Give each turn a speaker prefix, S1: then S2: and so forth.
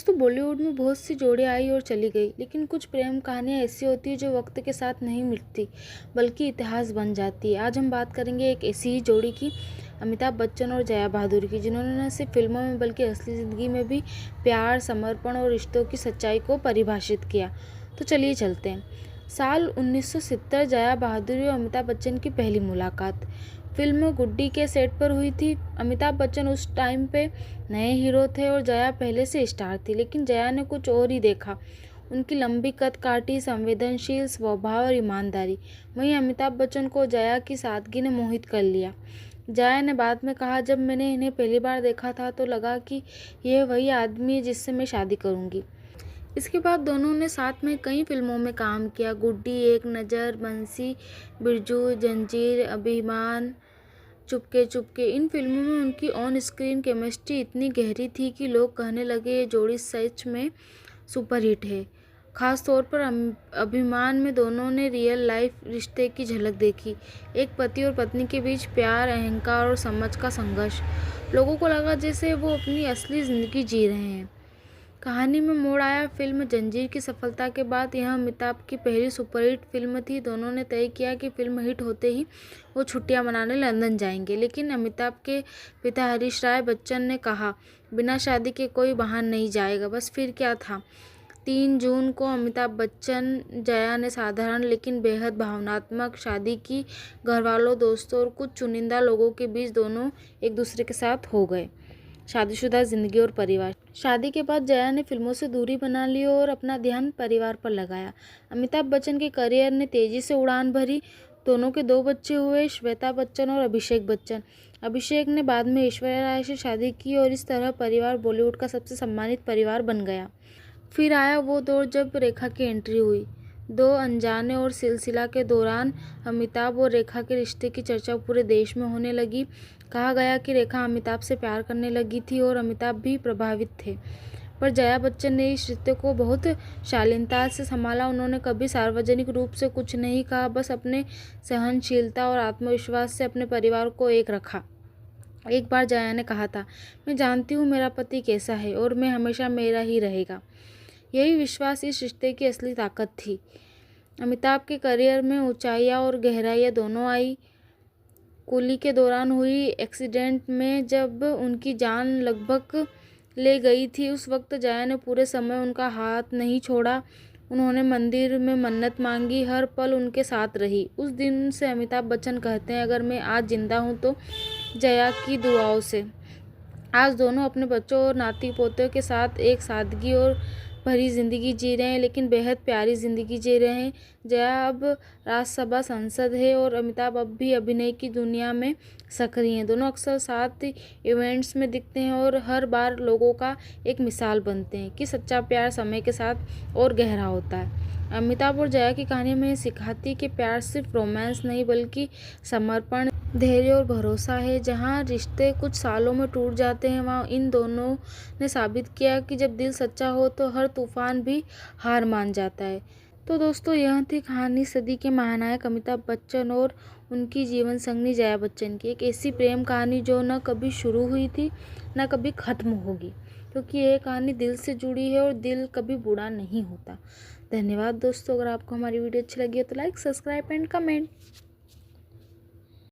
S1: दोस्तों, बॉलीवुड में बहुत सी जोड़ियाँ आई और चली गई, लेकिन कुछ प्रेम कहानियाँ ऐसी होती है जो वक्त के साथ नहीं मिटती बल्कि इतिहास बन जाती है। आज हम बात करेंगे एक ऐसी ही जोड़ी की, अमिताभ बच्चन और जया बहादुर की, जिन्होंने न सिर्फ फिल्मों में बल्कि असली ज़िंदगी में भी प्यार, समर्पण और रिश्तों की सच्चाई को परिभाषित किया। तो चलिए चलते हैं। साल 1970, जया बहादुर और अमिताभ बच्चन की पहली मुलाकात फिल्म गुड्डी के सेट पर हुई थी। अमिताभ बच्चन उस टाइम पे नए हीरो थे और जया पहले से स्टार थी, लेकिन जया ने कुछ और ही देखा। उनकी लंबी कद काठी, संवेदनशील स्वभाव और ईमानदारी। वहीं अमिताभ बच्चन को जया की सादगी ने मोहित कर लिया। जया ने बाद में कहा, जब मैंने इन्हें पहली बार देखा था तो लगा कि यह वही आदमी है जिससे मैं शादी करूंगी। इसके बाद दोनों ने साथ में कई फिल्मों में काम किया। गुड्डी, एक नज़र, बंसी, बिरजू, जंजीर, अभिमान, चुपके चुपके। इन फिल्मों में उनकी ऑन स्क्रीन केमिस्ट्री इतनी गहरी थी कि लोग कहने लगे ये जोड़ी सच में सुपरहिट है। खास तौर पर अभिमान में दोनों ने रियल लाइफ रिश्ते की झलक देखी। एक पति और पत्नी के बीच प्यार, अहंकार और समझ का संघर्ष। लोगों को लगा जैसे वो अपनी असली ज़िंदगी जी रहे हैं। कहानी में मोड़ आया। फिल्म जंजीर की सफलता के बाद यह अमिताभ की पहली सुपरहिट फिल्म थी। दोनों ने तय किया कि फिल्म हिट होते ही वो छुट्टियां मनाने लंदन जाएंगे, लेकिन अमिताभ के पिता हरीश राय बच्चन ने कहा, बिना शादी के कोई बाहर नहीं जाएगा। बस फिर क्या था। 3 जून को अमिताभ बच्चन जया ने साधारण लेकिन बेहद भावनात्मक शादी की। घरवालों, दोस्तों और कुछ चुनिंदा लोगों के बीच दोनों एक दूसरे के साथ हो गए। शादीशुदा जिंदगी और परिवार। शादी के बाद जया ने फिल्मों से दूरी बना ली और अपना ध्यान परिवार पर लगाया। अमिताभ बच्चन के करियर ने तेजी से उड़ान भरी। दोनों के 2 बच्चे हुए, श्वेता बच्चन और अभिषेक बच्चन। अभिषेक ने बाद में ऐश्वर्या राय से शादी की और इस तरह परिवार बॉलीवुड का सबसे सम्मानित परिवार बन गया। फिर आया वो दौर जब रेखा की एंट्री हुई। 2 अनजाने और सिलसिला के दौरान अमिताभ और रेखा के रिश्ते की चर्चा पूरे देश में होने लगी। कहा गया कि रेखा अमिताभ से प्यार करने लगी थी और अमिताभ भी प्रभावित थे, पर जया बच्चन ने इस रिश्ते को बहुत शालीनता से संभाला। उन्होंने कभी सार्वजनिक रूप से कुछ नहीं कहा, बस अपने सहनशीलता और आत्मविश्वास से अपने परिवार को एक रखा। एक बार जया ने कहा था, मैं जानती हूँ मेरा पति कैसा है और मैं हमेशा मेरा ही रहेगा। यही विश्वास इस रिश्ते की असली ताकत थी। अमिताभ के करियर में ऊंचाइयां और गहराइयां दोनों आई। कुली के दौरान हुई एक्सीडेंट में जब उनकी जान लगभग ले गई थी, उस वक्त जया ने पूरे समय उनका हाथ नहीं छोड़ा। उन्होंने मंदिर में मन्नत मांगी, हर पल उनके साथ रही। उस दिन से अमिताभ बच्चन कहते हैं, अगर मैं आज जिंदा हूँ तो जया की दुआओं से। आज दोनों अपने बच्चों और नाती पोतों के साथ एक सादगी और भरी ज़िंदगी जी रहे हैं, लेकिन बेहद प्यारी ज़िंदगी जी रहे हैं। जया अब राज्यसभा सांसद है और अमिताभ अब भी अभिनय की दुनिया में सक्रिय हैं। दोनों अक्सर साथ इवेंट्स में दिखते हैं और हर बार लोगों का एक मिसाल बनते हैं कि सच्चा प्यार समय के साथ और गहरा होता है। अमिताभ और जया की कहानी में सिखाती कि प्यार सिर्फ रोमांस नहीं बल्कि समर्पण, धैर्य और भरोसा है। जहाँ रिश्ते कुछ सालों में टूट जाते हैं, वहाँ इन दोनों ने साबित किया कि जब दिल सच्चा हो तो हर तूफान भी हार मान जाता है। तो दोस्तों, यह थी कहानी सदी के महानायक अमिताभ बच्चन और उनकी जीवन संगनी जया बच्चन की। एक ऐसी प्रेम कहानी जो न कभी शुरू हुई थी न कभी ख़त्म होगी, क्योंकि यह कहानी दिल से जुड़ी है और दिल कभी बूढ़ा नहीं होता। धन्यवाद दोस्तों। अगर आपको हमारी वीडियो अच्छी लगी हो तो लाइक, सब्सक्राइब एंड कमेंट।